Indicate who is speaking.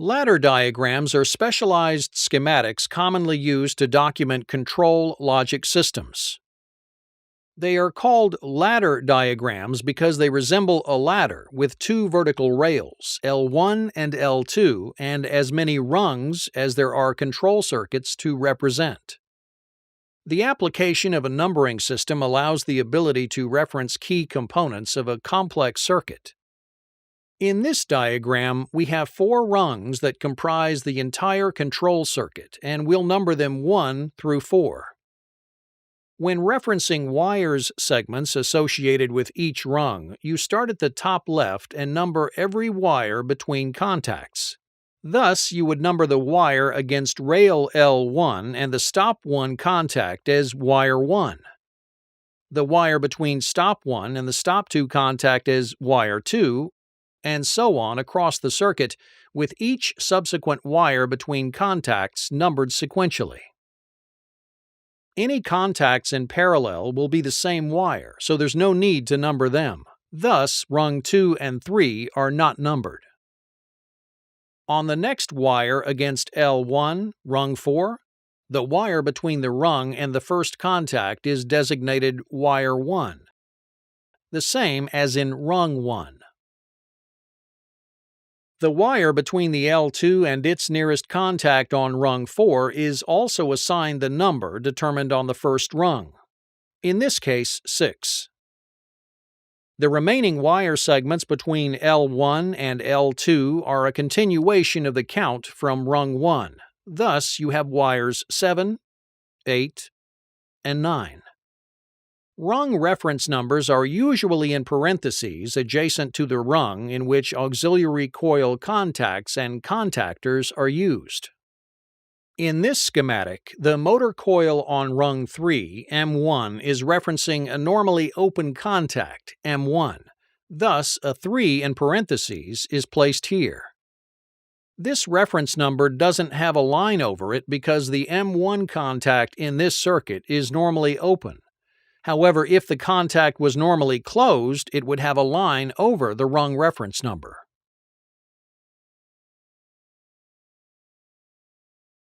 Speaker 1: Ladder diagrams are specialized schematics commonly used to document control logic systems. They are called ladder diagrams because they resemble a ladder with two vertical rails, L1 and L2, and as many rungs as there are control circuits to represent. The application of a numbering system allows the ability to reference key components of a complex circuit. In this diagram, we have 4 rungs that comprise the entire control circuit, and we'll number them 1 through 4. When referencing wires segments associated with each rung, you start at the top left and number every wire between contacts. Thus, you would number the wire against rail L1 and the stop 1 contact as wire 1. The wire between stop 1 and the stop 2 contact as wire 2, and so on across the circuit, with each subsequent wire between contacts numbered sequentially. Any contacts in parallel will be the same wire, so there's no need to number them. Thus, rung 2 and 3 are not numbered. On the next wire against L1, rung 4, the wire between the rung and the first contact is designated wire 1, the same as in rung 1. The wire between the L2 and its nearest contact on rung 4 is also assigned the number determined on the first rung, in this case 6. The remaining wire segments between L1 and L2 are a continuation of the count from rung 1. Thus, you have wires 7, 8, and 9. Rung reference numbers are usually in parentheses adjacent to the rung in which auxiliary coil contacts and contactors are used. In this schematic, the motor coil on rung 3, M1, is referencing a normally open contact, M1. Thus, a 3 in parentheses is placed here. This reference number doesn't have a line over it because the M1 contact in this circuit is normally open. However, if the contact was normally closed, it would have a line over the rung reference number.